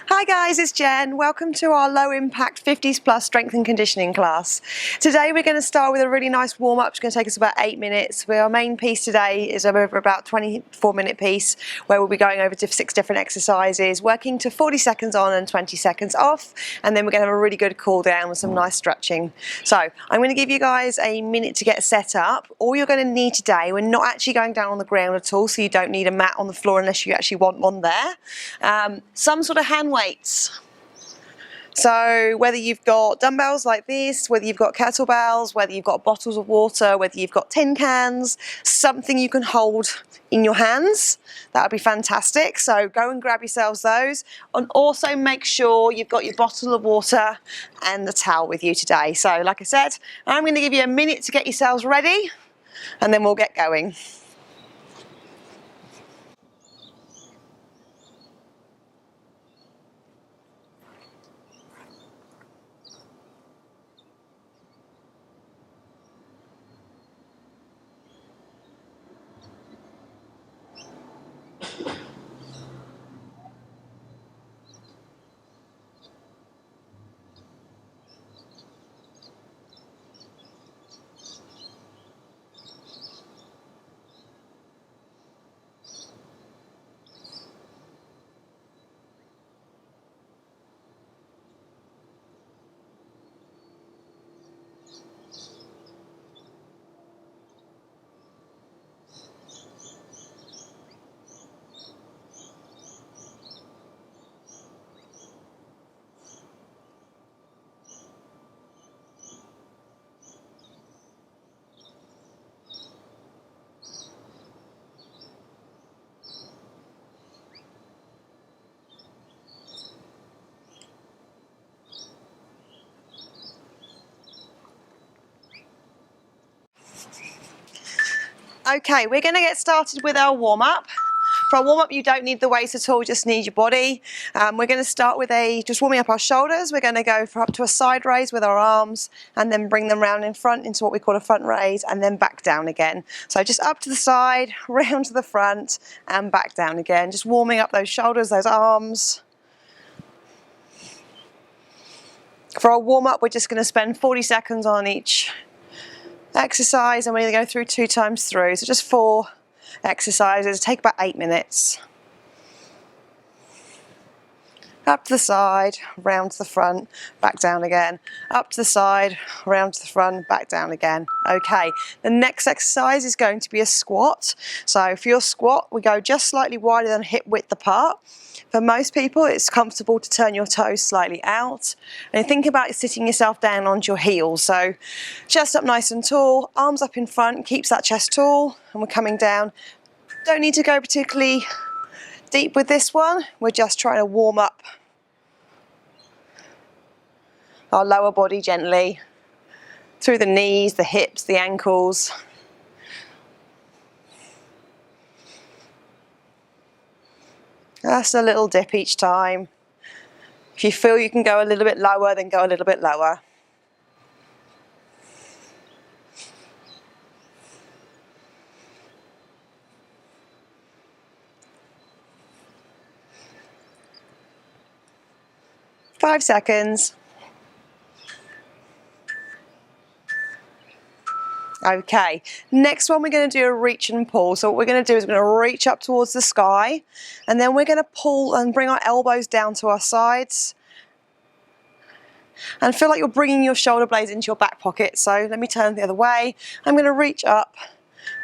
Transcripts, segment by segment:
Hi guys, it's Jen. Welcome to our low impact 50s plus strength and conditioning class. Today we're going to start with a really nice warm up. It's going to take us about 8 minutes. Our main piece today is over about 24-minute piece where we'll be going over 6 different exercises, working to 40 seconds on and 20 seconds off, and then we're going to have a really good cool down with some nice stretching. So I'm going to give you guys a minute to get set up. All you're going to need today, we're not actually going down on the ground at all, so you don't need a mat on the floor unless you actually want one there. Some sort of hand weights. So whether you've got dumbbells like this, whether you've got kettlebells, whether you've got bottles of water, whether you've got tin cans, something you can hold in your hands, that would be fantastic. So go and grab yourselves those, and also make sure you've got your bottle of water and the towel with you today. So like I said, I'm going to give you a minute to get yourselves ready and then we'll get going. Okay, we're going to get started with our warm-up. For our warm-up, you don't need the weights at all, just need your body. We're going to start with just warming up our shoulders. We're going to go up to a side raise with our arms and then bring them round in front into what we call a front raise and then back down again. So just up to the side, round to the front and back down again. Just warming up those shoulders, those arms. For our warm-up, we're just going to spend 40 seconds on each exercise, and we're going to go through 2 times through, so just 4 exercises, take about 8 minutes. Up to the side, round to the front, back down again. Up to the side, round to the front, back down again. Okay, the next exercise is going to be a squat. So for your squat, we go just slightly wider than hip width apart. For most people, it's comfortable to turn your toes slightly out. And think about sitting yourself down onto your heels. So chest up nice and tall, arms up in front, keeps that chest tall, and we're coming down. Don't need to go particularly deep with this one. We're just trying to warm up our lower body gently through the knees, the hips, the ankles. Just a little dip each time. If you feel you can go a little bit lower, then go a little bit lower. Five seconds. Okay, next one we're going to do a reach and pull. So what we're going to do is we're going to reach up towards the sky, and then we're going to pull and bring our elbows down to our sides. And feel like you're bringing your shoulder blades into your back pocket. So let me turn the other way. I'm going to reach up,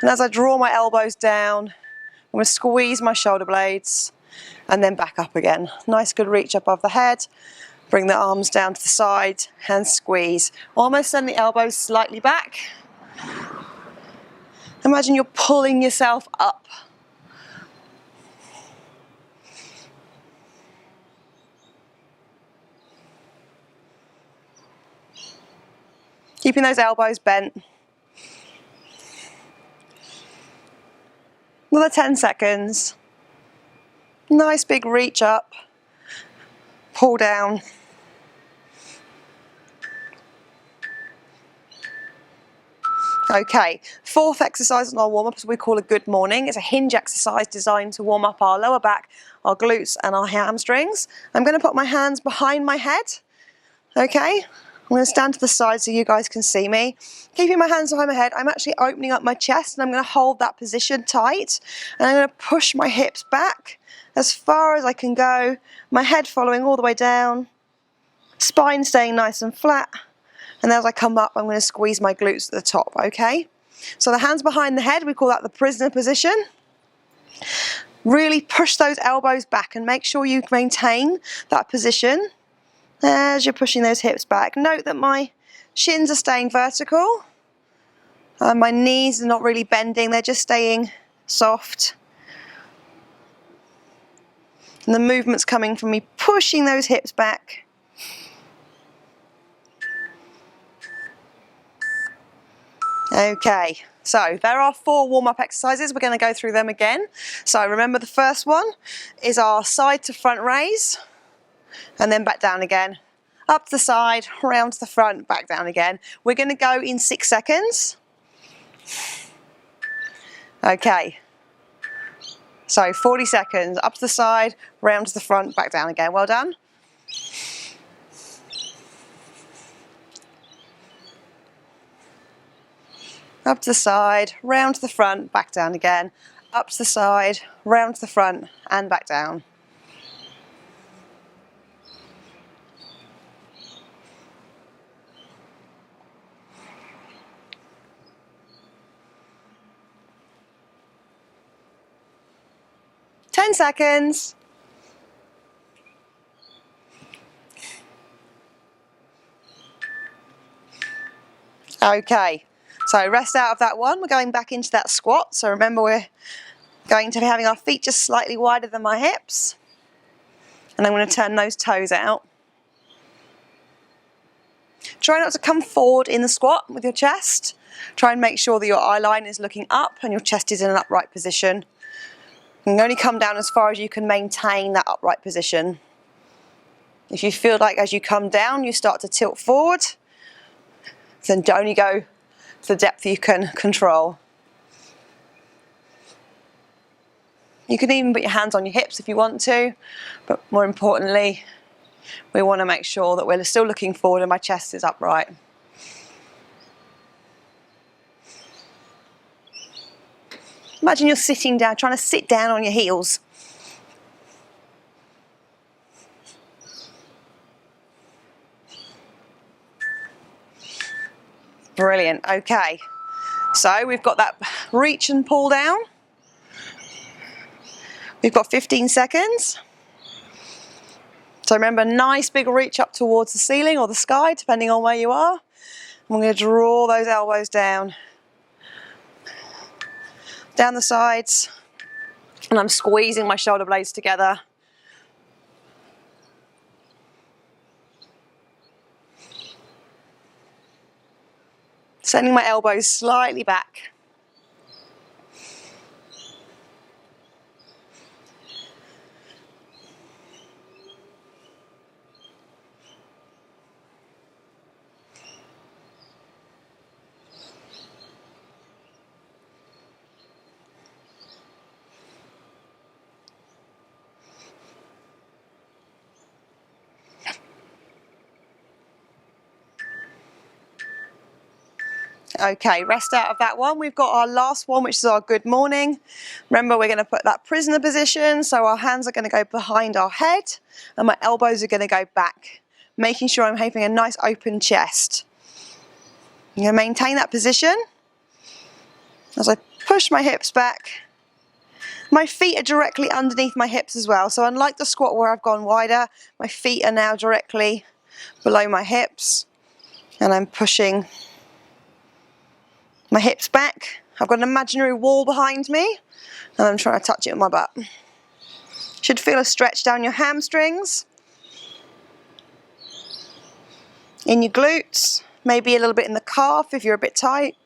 and as I draw my elbows down, I'm going to squeeze my shoulder blades and then back up again. Nice good reach above the head. Bring the arms down to the side and squeeze. Almost send the elbows slightly back. Imagine you're pulling yourself up. Keeping those elbows bent. Another 10 seconds. Nice big reach up. Pull down. Okay, fourth exercise on our warm-up is what we call a good morning. It's a hinge exercise designed to warm up our lower back, our glutes and our hamstrings. I'm going to put my hands behind my head. Okay, I'm going to stand to the side so you guys can see me. Keeping my hands behind my head, I'm actually opening up my chest and I'm going to hold that position tight. And I'm going to push my hips back as far as I can go, my head following all the way down, spine staying nice and flat. And as I come up, I'm going to squeeze my glutes at the top, okay? So the hands behind the head, we call that the prisoner position. Really push those elbows back and make sure you maintain that position as you're pushing those hips back. Note that my shins are staying vertical. My knees are not really bending, they're just staying soft. And the movement's coming from me pushing those hips back. Okay, so there are 4 warm-up exercises. We're going to go through them again. So remember, the first one is our side to front raise, and then back down again. Up to the side, round to the front, back down again. We're going to go in 6 seconds. Okay, so 40 seconds, up to the side, round to the front, back down again. Well done. Up to the side, round to the front, back down again. Up to the side, round to the front, and back down. Ten seconds. Okay, so rest out of that one. We're going back into that squat. So remember, we're going to be having our feet just slightly wider than my hips. And I'm going to turn those toes out. Try not to come forward in the squat with your chest. Try and make sure that your eye line is looking up and your chest is in an upright position. You can only come down as far as you can maintain that upright position. If you feel like as you come down you start to tilt forward, then only go to the depth you can control. You can even put your hands on your hips if you want to, but more importantly, we want to make sure that we're still looking forward and my chest is upright. Imagine you're sitting down, trying to sit down on your heels. Brilliant, okay. So we've got that reach and pull down. We've got 15 seconds. So remember, nice big reach up towards the ceiling or the sky, depending on where you are. I'm going to draw those elbows down the sides, and I'm squeezing my shoulder blades together. Sending my elbows slightly back. Okay, rest out of that one. We've got our last one, which is our good morning. Remember, we're going to put that prisoner position, so our hands are going to go behind our head and my elbows are going to go back, making sure I'm having a nice open chest. I'm going to maintain that position as I push my hips back. My feet are directly underneath my hips as well, so unlike the squat where I've gone wider, my feet are now directly below my hips and I'm pushing my hips back. I've got an imaginary wall behind me and I'm trying to touch it with my butt. Should feel a stretch down your hamstrings, in your glutes, maybe a little bit in the calf if you're a bit tight.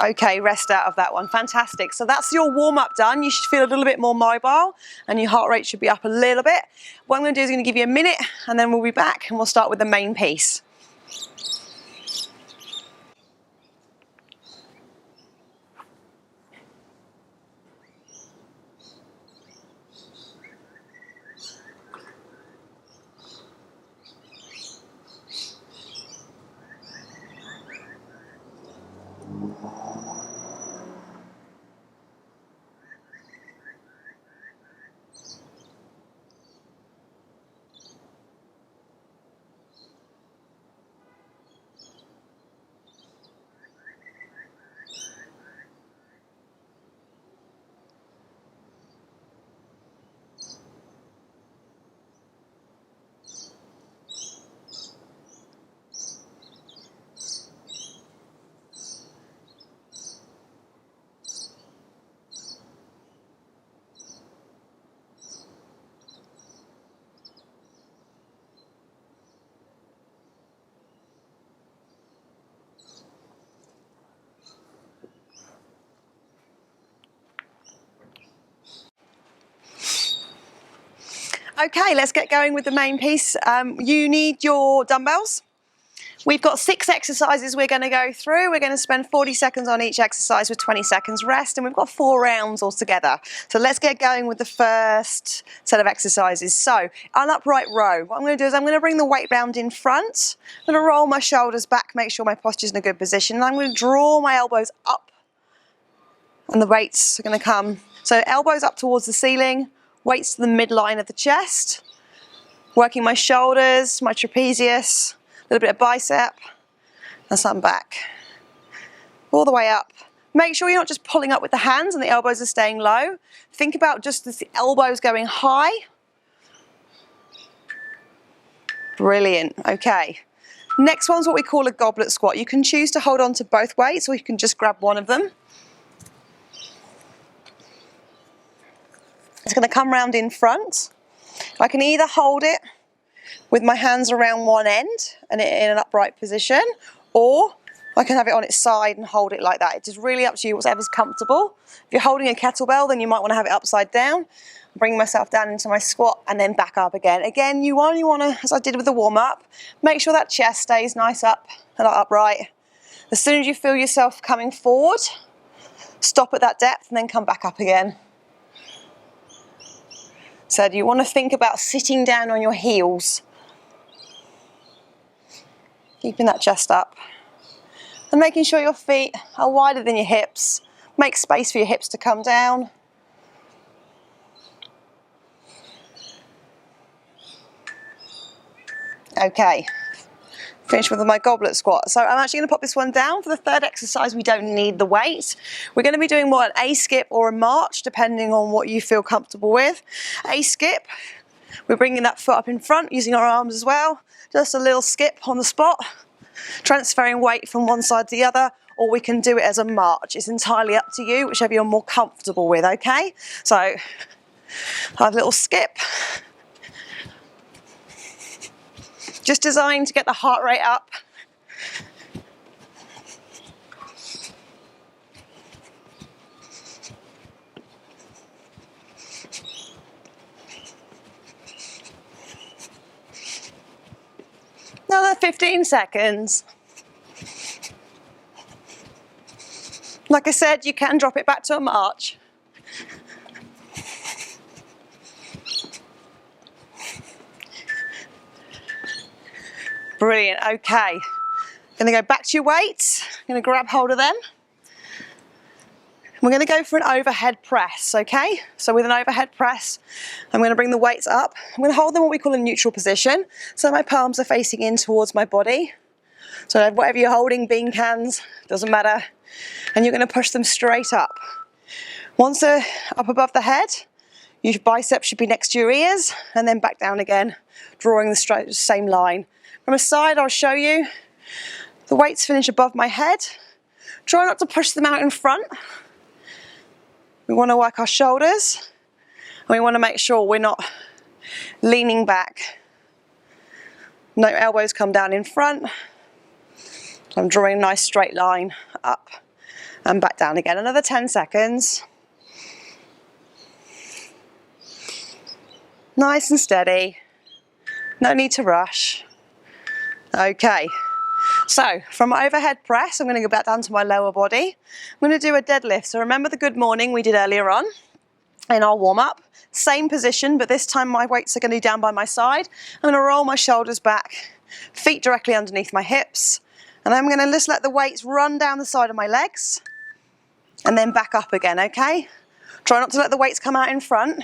Okay, rest out of that one. Fantastic. So that's your warm-up done. You should feel a little bit more mobile and your heart rate should be up a little bit. What I'm going to do is going to give you a minute and then we'll be back and we'll start with the main piece. Okay, let's get going with the main piece. You need your dumbbells. We've got 6 exercises we're going to go through. We're going to spend 40 seconds on each exercise with 20 seconds rest, and we've got 4 rounds altogether. So let's get going with the first set of exercises. So, an upright row. What I'm going to do is I'm going to bring the weight round in front. I'm going to roll my shoulders back, make sure my posture's in a good position, and I'm going to draw my elbows up, and the weights are going to come. So elbows up towards the ceiling, weights to the midline of the chest, working my shoulders, my trapezius, a little bit of bicep, and some back. All the way up. Make sure you're not just pulling up with the hands and the elbows are staying low. Think about just the elbows going high. Brilliant, okay. Next one's what we call a goblet squat. You can choose to hold on to both weights or you can just grab one of them. It's going to come round in front. I can either hold it with my hands around one end and it in an upright position, or I can have it on its side and hold it like that. It is really up to you, whatever's comfortable. If you're holding a kettlebell, then you might want to have it upside down. Bring myself down into my squat and then back up again. Again, you only want to, as I did with the warm-up, make sure that chest stays nice up and upright. As soon as you feel yourself coming forward, stop at that depth and then come back up again. So you want to think about sitting down on your heels, keeping that chest up, and making sure your feet are wider than your hips. Make space for your hips to come down. Okay, finish with my goblet squat. So I'm actually going to pop this one down. For the third exercise, we don't need the weight. We're going to be doing more an A skip or a march, depending on what you feel comfortable with. A skip, we're bringing that foot up in front, using our arms as well. Just a little skip on the spot, transferring weight from one side to the other, or we can do it as a march. It's entirely up to you, whichever you're more comfortable with, okay? So, I have a little skip. Just designed to get the heart rate up. Another 15 seconds. Like I said, you can drop it back to a march. Brilliant, okay. Gonna go back to your weights. Gonna grab hold of them. We're gonna go for an overhead press, okay? So with an overhead press, I'm gonna bring the weights up. I'm gonna hold them what we call a neutral position. So my palms are facing in towards my body. So whatever you're holding, bean cans, doesn't matter. And you're gonna push them straight up. Once they're up above the head, your biceps should be next to your ears, and then back down again, drawing the same line. From a side, I'll show you. The weights finish above my head. Try not to push them out in front. We want to work our shoulders, and we want to make sure we're not leaning back. No elbows come down in front. I'm drawing a nice straight line up and back down again. Another 10 seconds. Nice and steady. No need to rush. Okay. So from my overhead press, I'm going to go back down to my lower body. I'm going to do a deadlift. So remember the good morning we did earlier on in our warm up. Same position, but this time my weights are going to be down by my side. I'm going to roll my shoulders back, feet directly underneath my hips. And I'm going to just let the weights run down the side of my legs and then back up again, okay? Try not to let the weights come out in front.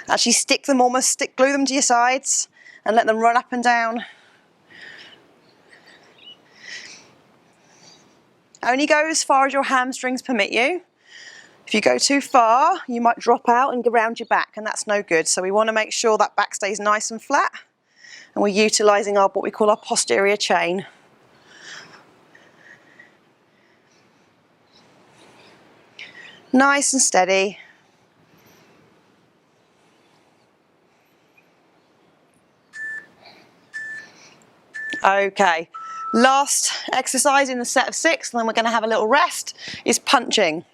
Actually stick them, glue them to your sides and let them run up and down. Only go as far as your hamstrings permit you. If you go too far, you might drop out and go around your back, and that's no good. So we want to make sure that back stays nice and flat, and we're utilising what we call our posterior chain. Nice and steady. Okay, last exercise in the set of 6, and then we're going to have a little rest, is punching.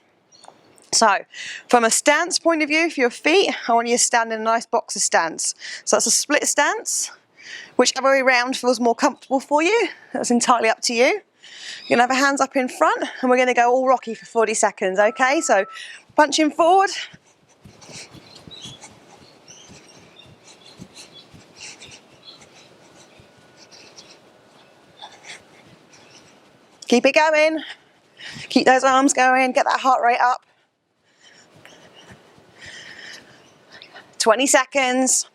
So, from a stance point of view for your feet, I want you to stand in a nice boxer stance. So that's a split stance. Whichever way around feels more comfortable for you, that's entirely up to you. You're going to have your hands up in front, and we're going to go all rocky for 40 seconds, okay? So, punching forward. Keep it going. Keep those arms going, get that heart rate up. 20 seconds.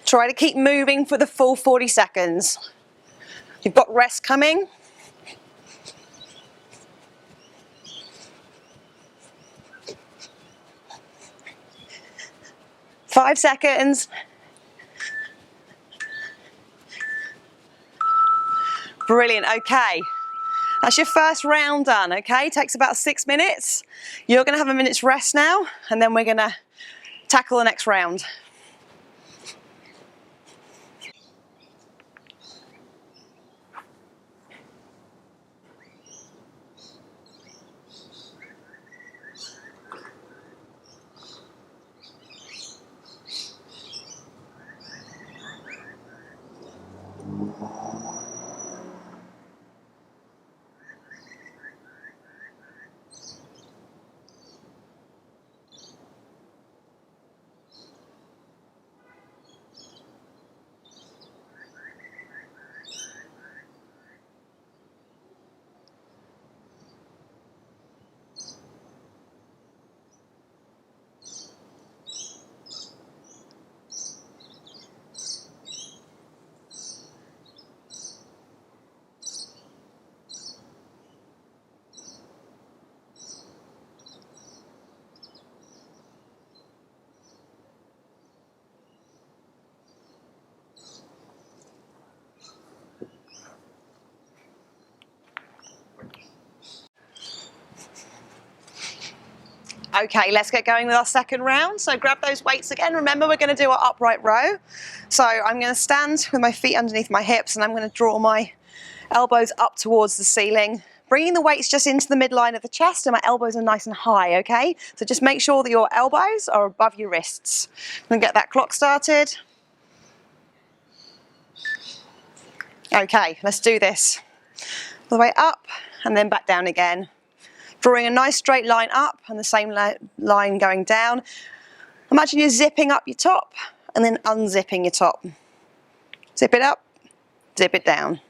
Try to keep moving for the full 40 seconds. You've got rest coming. Five seconds. Brilliant, okay. That's your first round done, okay? Takes about 6 minutes. You're gonna have a minute's rest now, and then we're gonna tackle the next round. Okay, let's get going with our second round. So grab those weights again. Remember, we're going to do our upright row. So I'm going to stand with my feet underneath my hips, and I'm going to draw my elbows up towards the ceiling, bringing the weights just into the midline of the chest, and my elbows are nice and high, okay? So just make sure that your elbows are above your wrists. I'm going to get that clock started. Okay, let's do this. All the way up and then back down again. Drawing a nice straight line up and the same line going down. Imagine you're zipping up your top and then unzipping your top. Zip it up, zip it down.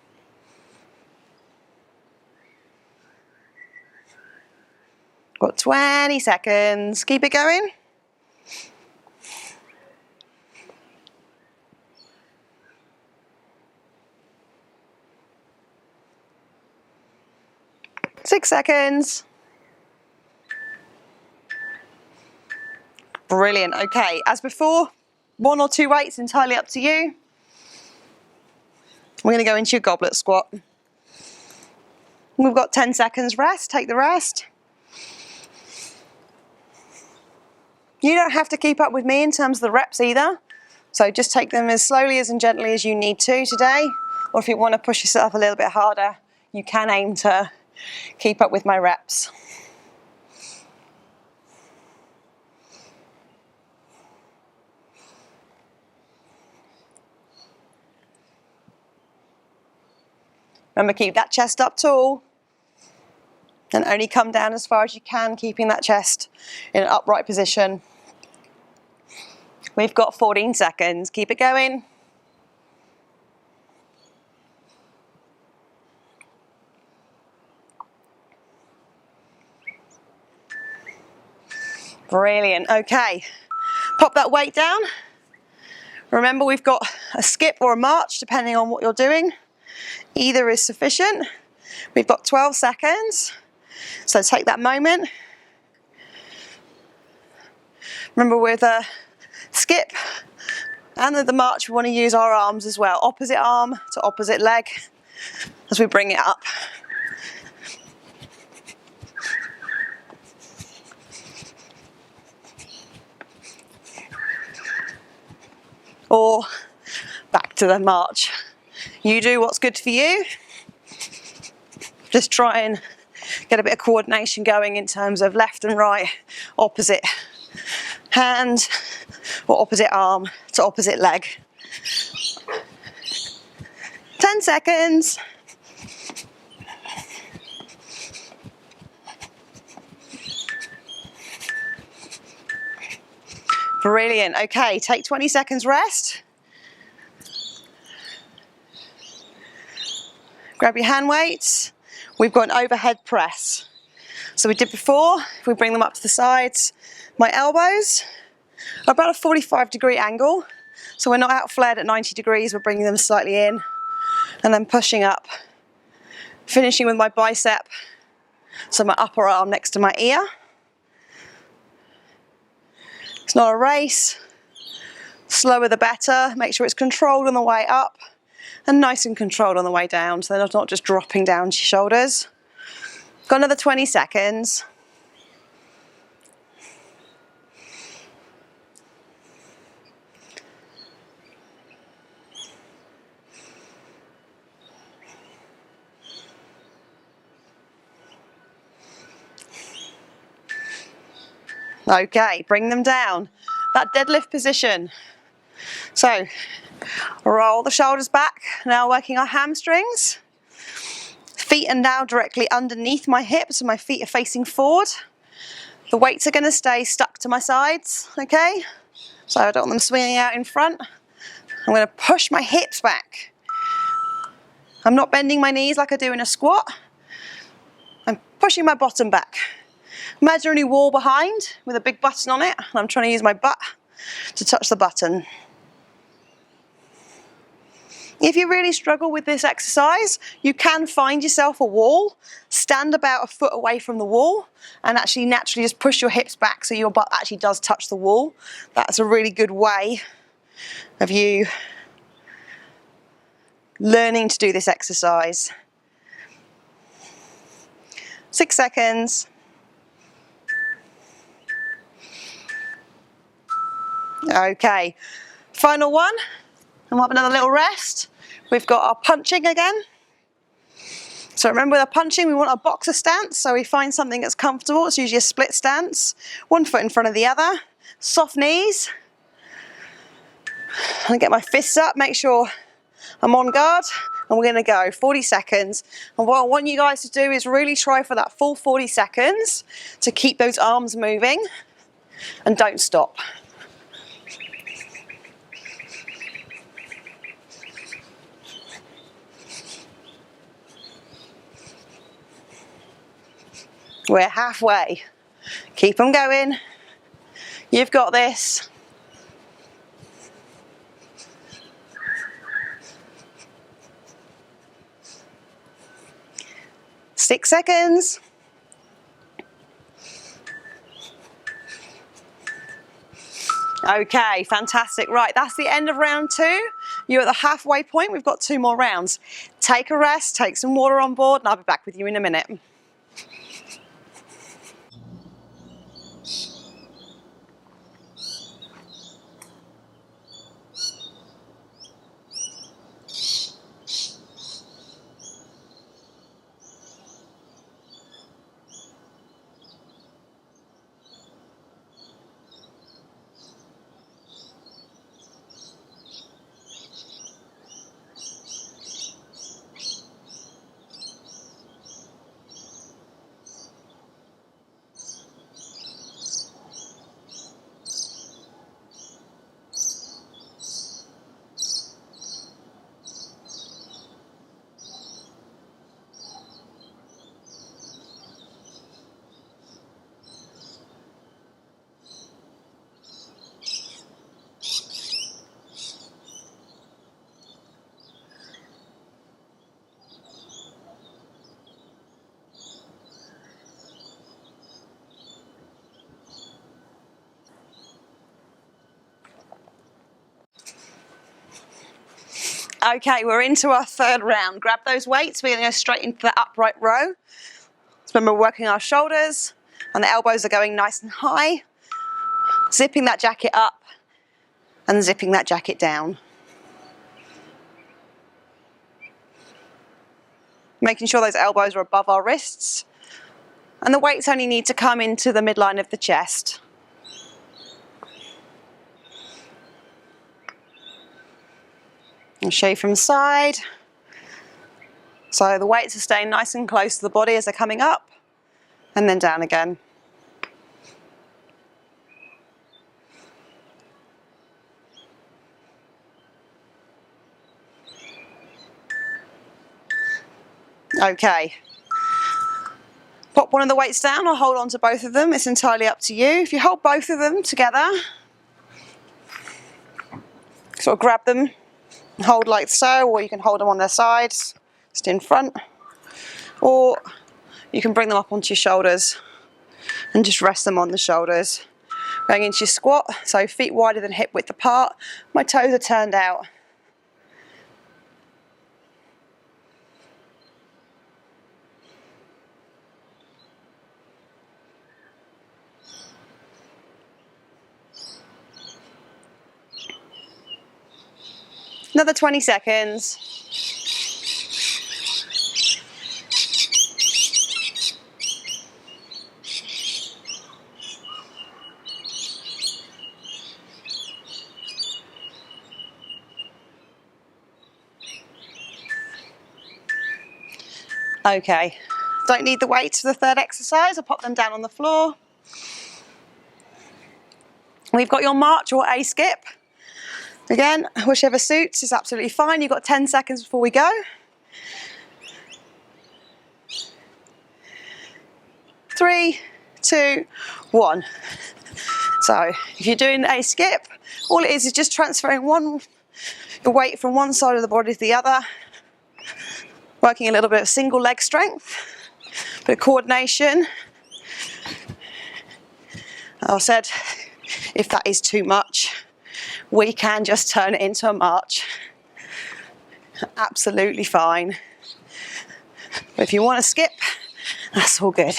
Got 20 seconds. Keep it going. Six seconds. Brilliant. Okay, as before, 1 or 2 weights, entirely up to you. We're going to go into your goblet squat. We've got 10 seconds rest. Take the rest. You don't have to keep up with me in terms of the reps either. So just take them as slowly and gently as you need to today. Or if you want to push yourself a little bit harder, you can aim to keep up with my reps. Remember, keep that chest up tall and only come down as far as you can, keeping that chest in an upright position. We've got 14 seconds. Keep it going. Brilliant. Okay, pop that weight down. Remember, we've got a skip or a march depending on what you're doing. Either is sufficient. We've got 12 seconds, so take that moment. Remember, with a skip and the march, we want to use our arms as well. Opposite arm to opposite leg as we bring it up. Or back to the march. You do what's good for you. Just try and get a bit of coordination going in terms of left and right, opposite hand or opposite arm to opposite leg. 10 seconds. Brilliant. Okay, take 20 seconds rest. Grab your hand weights. We've got an overhead press. So we did before, if we bring them up to the sides, my elbows are about a 45-degree angle. So we're not out flared at 90 degrees, we're bringing them slightly in and then pushing up. Finishing with my bicep, so my upper arm next to my ear. It's not a race. Slower the better. Make sure it's controlled on the way up and nice and controlled on the way down, so they're not just dropping down to your shoulders. Got another 20 seconds. Okay, bring them down. That deadlift position. So, roll the shoulders back. Now working our hamstrings. Feet are now directly underneath my hips, so my feet are facing forward. The weights are going to stay stuck to my sides, okay? So I don't want them swinging out in front. I'm going to push my hips back. I'm not bending my knees like I do in a squat. I'm pushing my bottom back. Imaginary wall behind with a big button on it, and I'm trying to use my butt to touch the button. If you really struggle with this exercise, you can find yourself a wall, stand about a foot away from the wall, and actually naturally just push your hips back so your butt actually does touch the wall. That's a really good way of you learning to do this exercise. 6 seconds. Okay, final one, and we'll have another little rest. We've got our punching again. So remember, with our punching, we want a boxer stance, so we find something that's comfortable. It's usually a split stance, one foot in front of the other, soft knees. I get my fists up, make sure I'm on guard, and we're going to go 40 seconds. And what I want you guys to do is really try for that full 40 seconds to keep those arms moving and don't stop. We're halfway. Keep them going. You've got this. Six seconds. Okay, fantastic. Right, that's the end of round 2. You're at the halfway point. We've got 2 more rounds. Take a rest, take some water on board, and I'll be back with you in a minute. Okay, we're into our third round. Grab those weights, we're going to go straight into the upright row. So remember, we're working our shoulders and the elbows are going nice and high. Zipping that jacket up and zipping that jacket down. Making sure those elbows are above our wrists. And the weights only need to come into the midline of the chest. I'll show you from the side. So the weights are staying nice and close to the body as they're coming up and then down again. Okay. Pop one of the weights down or hold on to both of them. It's entirely up to you. If you hold both of them together, sort of grab them and hold like so, or you can hold them on their sides, just in front, or you can bring them up onto your shoulders and just rest them on the shoulders. Going into your squat, so feet wider than hip width apart. My toes are turned out. Another 20 seconds. Okay, don't need the weights for the third exercise. I'll pop them down on the floor. We've got your march or a skip. Again, whichever suits is absolutely fine. You've got 10 seconds before we go. 3, 2, 1. So if you're doing a skip, all it is just transferring the weight from one side of the body to the other, working a little bit of single leg strength, bit of coordination. As I said, if that is too much, we can just turn it into a march. Absolutely fine. But if you want to skip, that's all good.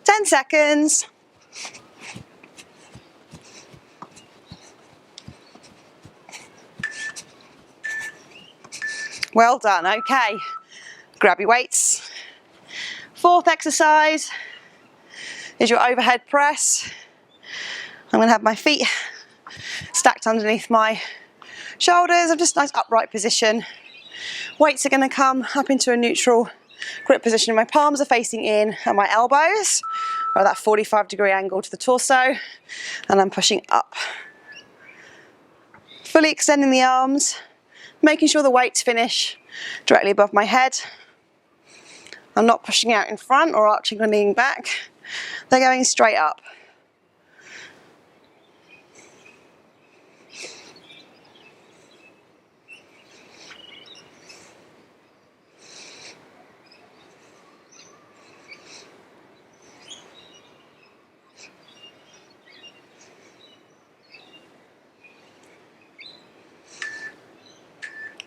10 seconds. Well done, okay. Grab your weights. Fourth exercise is your overhead press. I'm gonna have my feet stacked underneath my shoulders. I'm just a nice upright position. Weights are gonna come up into a neutral grip position. My palms are facing in and my elbows are at that 45-degree angle to the torso, and I'm pushing up. Fully extending the arms, making sure the weights finish directly above my head. I'm not pushing out in front or arching or leaning back. They're going straight up.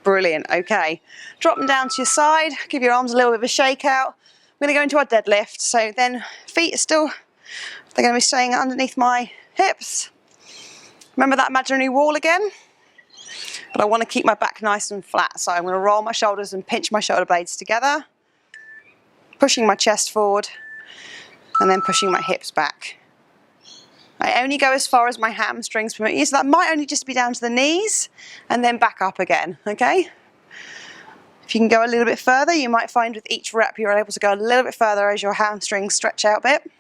Brilliant, okay. Drop them down to your side, give your arms a little bit of a shake out. We're gonna go into our deadlift. So then feet are still, they're gonna be staying underneath my hips. Remember that imaginary wall again? But I wanna keep my back nice and flat. So I'm gonna roll my shoulders and pinch my shoulder blades together, pushing my chest forward, and then pushing my hips back. I only go as far as my hamstrings permit you, so that might only just be down to the knees and then back up again, okay? If you can go a little bit further, you might find with each rep you're able to go a little bit further as your hamstrings stretch out a bit.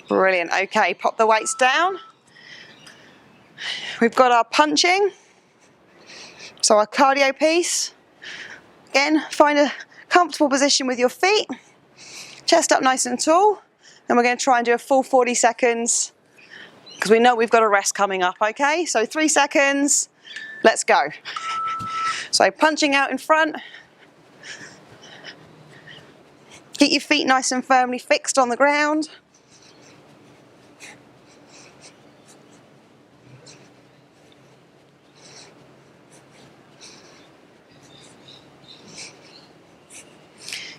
Brilliant, okay, pop the weights down. We've got our punching, so our cardio piece. Again, find a comfortable position with your feet. Chest up nice and tall. And we're going to try and do a full 40 seconds because we know we've got a rest coming up, okay? So 3 seconds, let's go. So punching out in front. Keep your feet nice and firmly fixed on the ground.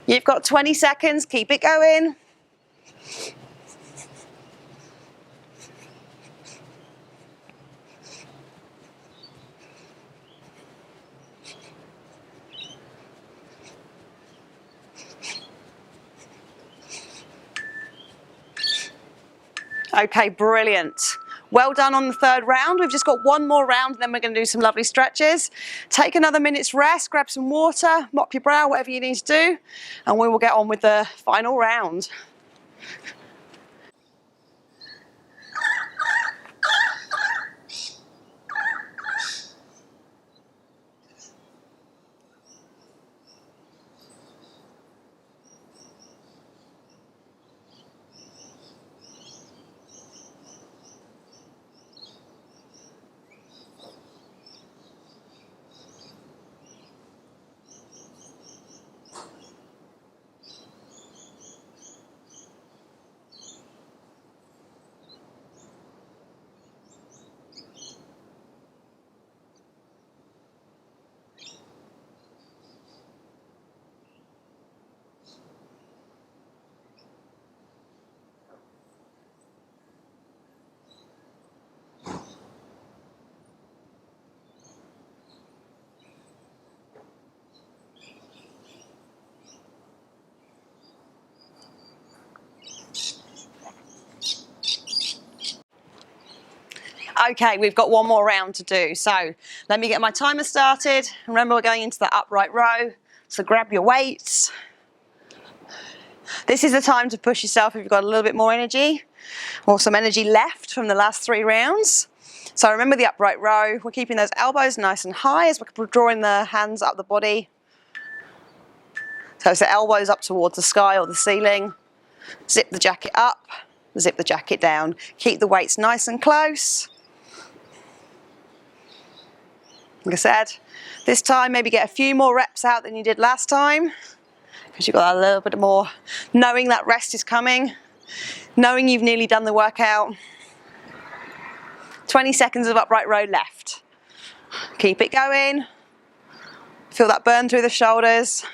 You've got 20 seconds, keep it going. Okay, brilliant. Well done on the third round. We've just got one more round, then we're going to do some lovely stretches. Take another minute's rest, grab some water, mop your brow, whatever you need to do, and we will get on with the final round. Okay, we've got one more round to do. So let me get my timer started. Remember, we're going into the upright row. So grab your weights. This is the time to push yourself if you've got a little bit more energy or some energy left from the last 3 rounds. So remember the upright row. We're keeping those elbows nice and high as we're drawing the hands up the body. So it's the elbows up towards the sky or the ceiling. Zip the jacket up, zip the jacket down. Keep the weights nice and close. Like I said, this time maybe get a few more reps out than you did last time because you've got a little bit more knowing that rest is coming, knowing you've nearly done the workout. 20 seconds of upright row left. Keep it going. Feel that burn through the shoulders.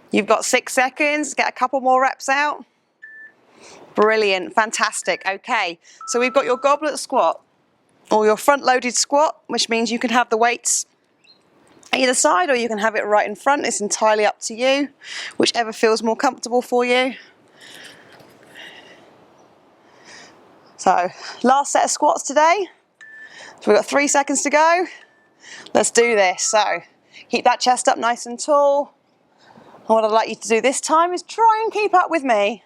You've got 6 seconds, get a couple more reps out. Brilliant, fantastic. Okay, so we've got your goblet squat or your front loaded squat, which means you can have the weights either side or you can have it right in front. It's entirely up to you, whichever feels more comfortable for you. So last set of squats today. So we've got 3 seconds to go. Let's do this. So keep that chest up nice and tall. And what I'd like you to do this time is try and keep up with me.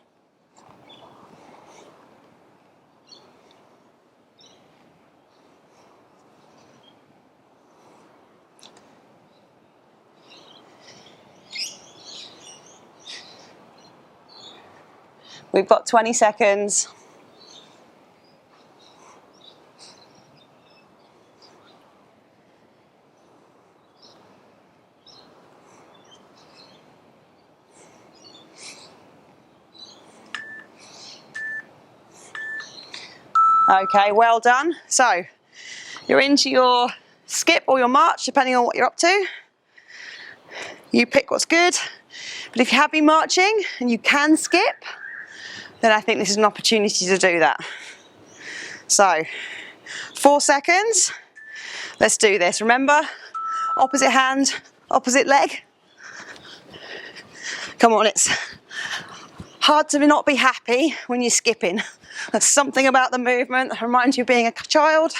We've got 20 seconds. Okay, well done. So you're into your skip or your march, depending on what you're up to. You pick what's good. But if you have been marching and you can skip, then I think this is an opportunity to do that. So 4 seconds. Let's do this. Remember, opposite hand, opposite leg. Come on, it's hard to not be happy when you're skipping. There's something about the movement that reminds you of being a child.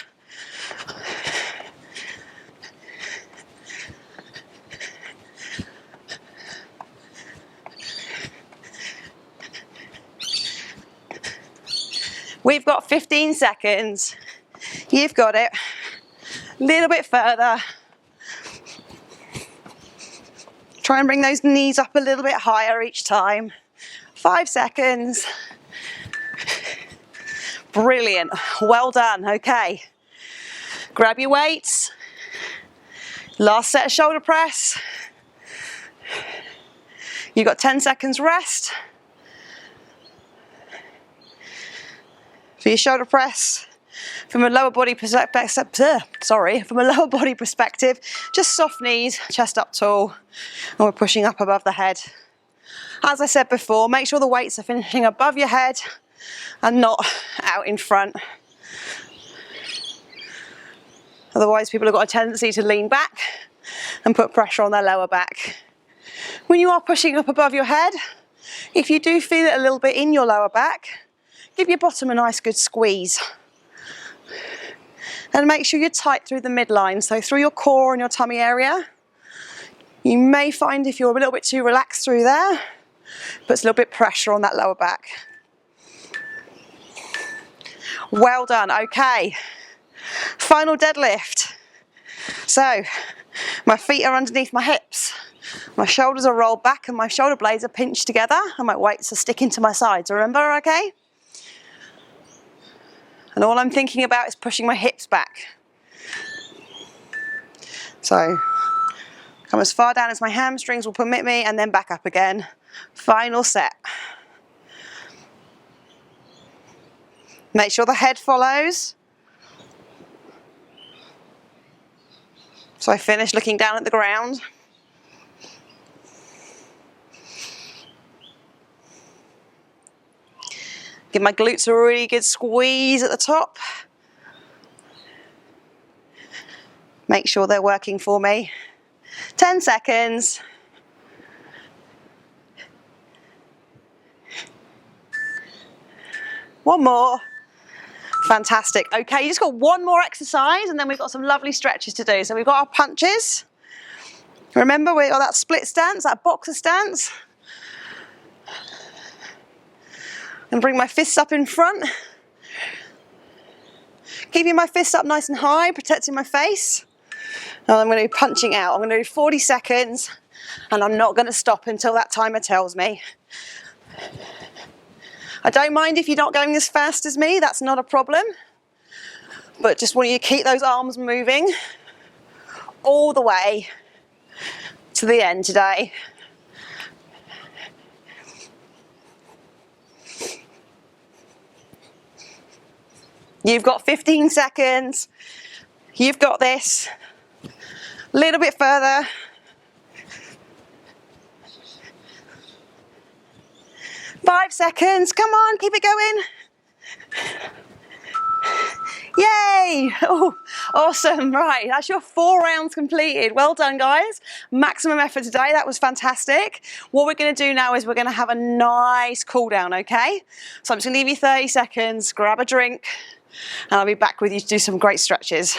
We've got 15 seconds. You've got it. A little bit further. Try and bring those knees up a little bit higher each time. 5 seconds. Brilliant, well done, okay. Grab your weights. Last set of shoulder press. You've got 10 seconds rest. For your shoulder press, from a lower body perspective, just soft knees, chest up tall, and we're pushing up above the head. As I said before, make sure the weights are finishing above your head and not out in front. Otherwise, people have got a tendency to lean back and put pressure on their lower back. When you are pushing up above your head, if you do feel it a little bit in your lower back, give your bottom a nice good squeeze. And make sure you're tight through the midline, so through your core and your tummy area. You may find if you're a little bit too relaxed through there, puts a little bit of pressure on that lower back. Well done, okay. Final deadlift. So, my feet are underneath my hips. My shoulders are rolled back and my shoulder blades are pinched together and my weights are sticking to my sides, remember, okay? And all I'm thinking about is pushing my hips back. So, come as far down as my hamstrings will permit me and then back up again. Final set. Make sure the head follows. So I finish looking down at the ground. Give my glutes a really good squeeze at the top. Make sure they're working for me. 10 seconds. One more. Fantastic. Okay, you just got one more exercise and then we've got some lovely stretches to do. So we've got our punches. Remember, we've got that split stance, that boxer stance. And bring my fists up in front. Keeping my fists up nice and high, protecting my face. And I'm going to be punching out. I'm going to do 40 seconds and I'm not going to stop until that timer tells me. I don't mind if you're not going as fast as me, that's not a problem. But just want you to keep those arms moving all the way to the end today. You've got 15 seconds. You've got this. A little bit further. Five seconds, come on, keep it going. Yay! Oh, awesome, right, that's your 4 rounds completed. Well done, guys. Maximum effort today, that was fantastic. What we're gonna do now is we're gonna have a nice cool down, okay? So I'm just gonna leave you 30 seconds, grab a drink, and I'll be back with you to do some great stretches.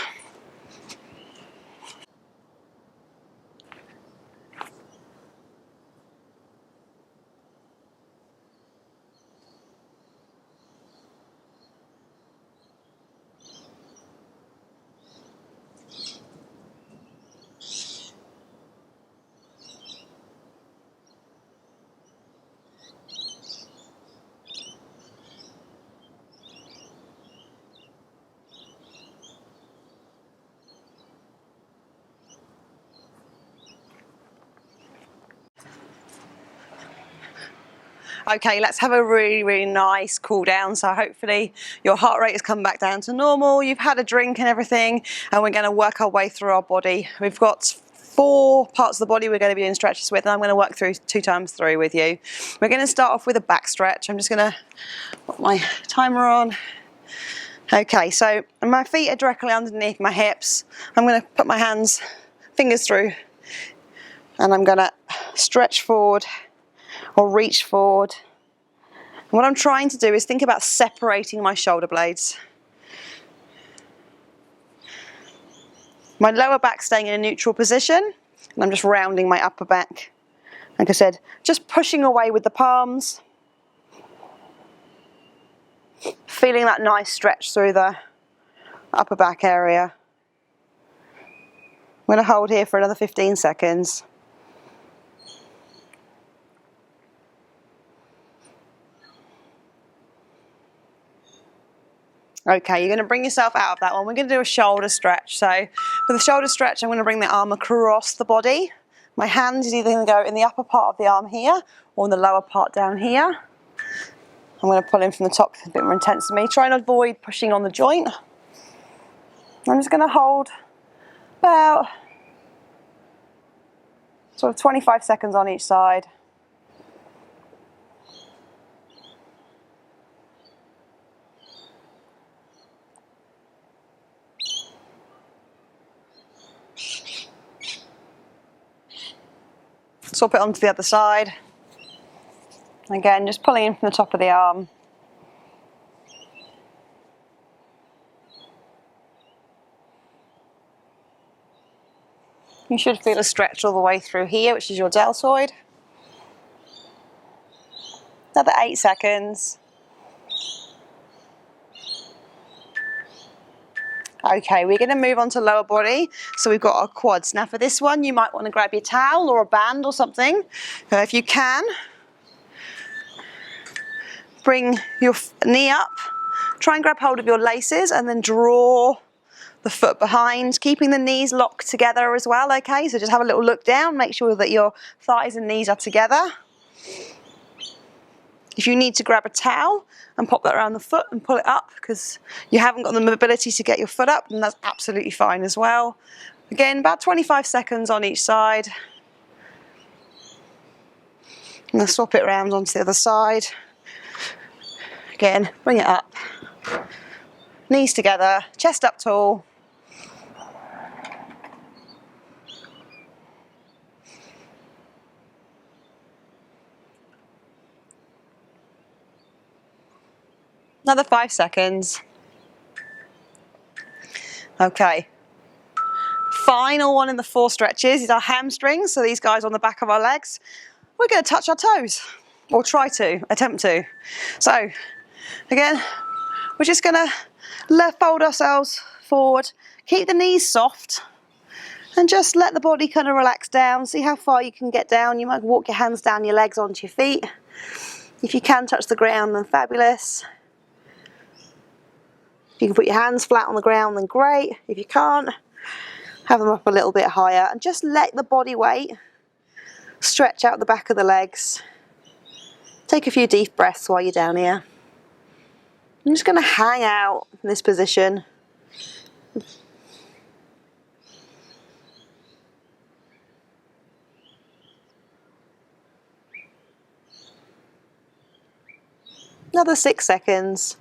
Okay, let's have a really, really nice cool down. So hopefully your heart rate has come back down to normal. You've had a drink and everything, and we're going to work our way through our body. We've got 4 parts of the body we're going to be doing stretches with, and I'm going to work through 2 times 3 with you. We're going to start off with a back stretch. I'm just going to put my timer on. Okay, so my feet are directly underneath my hips. I'm going to put my fingers through, and I'm going to stretch forward or reach forward. And what I'm trying to do is think about separating my shoulder blades. My lower back staying in a neutral position, and I'm just rounding my upper back. Like I said, just pushing away with the palms. Feeling that nice stretch through the upper back area. I'm going to hold here for another 15 seconds. Okay, you're going to bring yourself out of that one. We're going to do a shoulder stretch. So for the shoulder stretch, I'm going to bring the arm across the body. My hand is either going to go in the upper part of the arm here or in the lower part down here. I'm going to pull in from the top, a bit more intense for me. Try and avoid pushing on the joint. I'm just going to hold about sort of 25 seconds on each side. Swap it onto the other side. Again, just pulling in from the top of the arm. You should feel a stretch all the way through here, which is your deltoid. Another 8 seconds. Okay, we're going to move on to lower body. So we've got our quads. Now for this one, you might want to grab your towel or a band or something. If you can, bring your knee up. Try and grab hold of your laces and then draw the foot behind, keeping the knees locked together as well, okay? So just have a little look down, make sure that your thighs and knees are together. If you need to grab a towel and pop that around the foot and pull it up because you haven't got the mobility to get your foot up, then that's absolutely fine as well. Again, about 25 seconds on each side. I'm going to swap it around onto the other side. Again, bring it up. Knees together, chest up tall. Another 5 seconds. Okay. Final one in the 4 stretches is our hamstrings. So these guys on the back of our legs. We're going to touch our toes, or try to, attempt to. So again, we're just going to fold ourselves forward, keep the knees soft, and just let the body kind of relax down. See how far you can get down. You might walk your hands down your legs onto your feet. If you can touch the ground, then fabulous. If you can put your hands flat on the ground, then great. If you can't, have them up a little bit higher and just let the body weight stretch out the back of the legs. Take a few deep breaths while you're down here. I'm just going to hang out in this position. Another 6 seconds.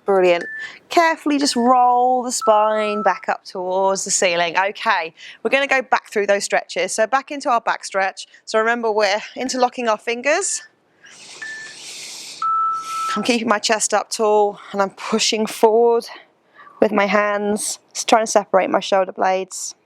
Brilliant. Carefully just roll the spine back up towards the ceiling. Okay, we're going to go back through those stretches. So back into our back stretch. So remember, we're interlocking our fingers. I'm keeping my chest up tall and I'm pushing forward with my hands, just trying to separate my shoulder blades.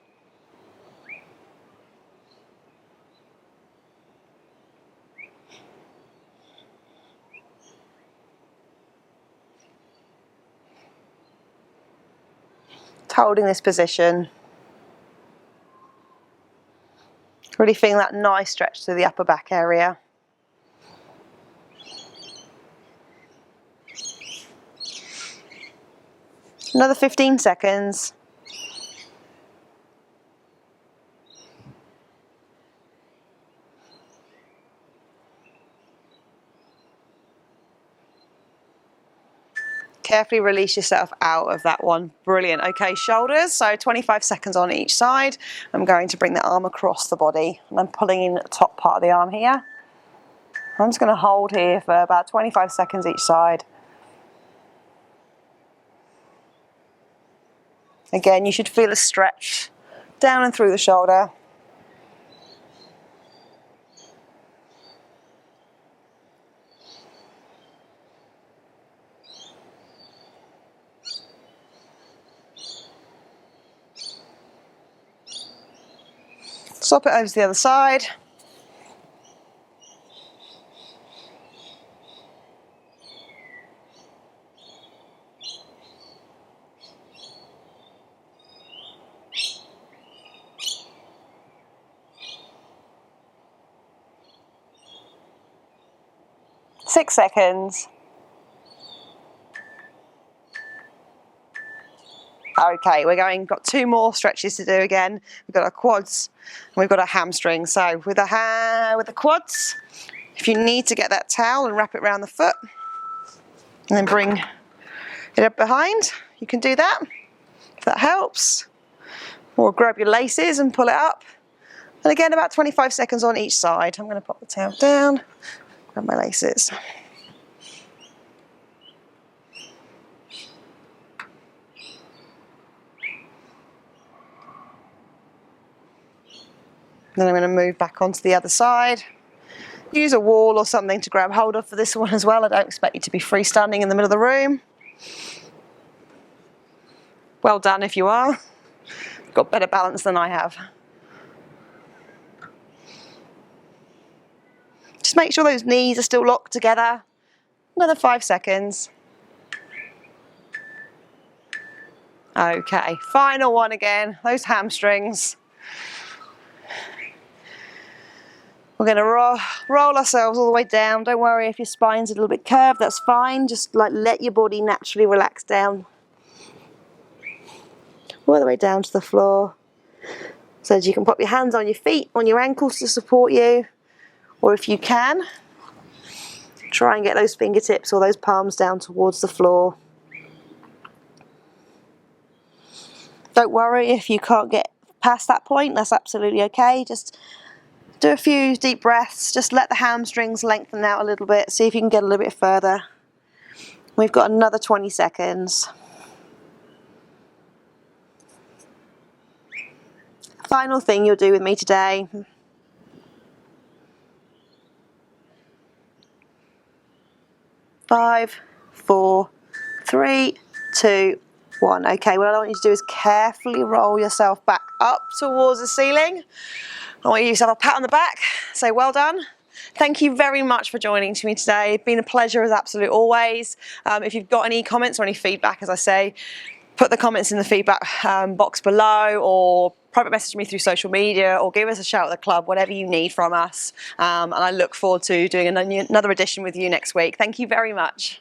Holding this position. Really feeling that nice stretch to the upper back area. Another 15 seconds. Carefully release yourself out of that one. Brilliant. Okay, shoulders, so 25 seconds on each side. I'm going to bring the arm across the body and I'm pulling in the top part of the arm here. I'm just going to hold here for about 25 seconds each side. Again, you should feel a stretch down and through the shoulder. Swap it over to the other side. Six seconds. Okay, got 2 more stretches to do again. We've got our quads and we've got our hamstrings. So with the quads, if you need to get that towel and wrap it around the foot and then bring it up behind, you can do that, if that helps. Or grab your laces and pull it up. And again, about 25 seconds on each side. I'm going to pop the towel down, grab my laces. Then I'm going to move back onto the other side. Use a wall or something to grab hold of for this one as well. I don't expect you to be freestanding in the middle of the room. Well done if you are. Got better balance than I have. Just make sure those knees are still locked together. Another 5 seconds. Okay, final one again, those hamstrings. We're going to roll ourselves all the way down. Don't worry if your spine's a little bit curved, that's fine. Just like let your body naturally relax down. All the way down to the floor. So that you can pop your hands on your feet, on your ankles to support you. Or if you can, try and get those fingertips or those palms down towards the floor. Don't worry if you can't get past that point, that's absolutely okay. Just do a few deep breaths, just let the hamstrings lengthen out a little bit, see if you can get a little bit further. We've got another 20 seconds. Final thing you'll do with me today. Five, 4, 3, 2, 1. Okay, what I want you to do is carefully roll yourself back up towards the ceiling. I want you to give yourself a pat on the back, say well done. Thank you very much for joining me today. It's been a pleasure as absolute always. If you've got any comments or any feedback, as I say, put the comments in the feedback box below, or private message me through social media, or give us a shout at the club, whatever you need from us. And I look forward to doing another edition with you next week. Thank you very much.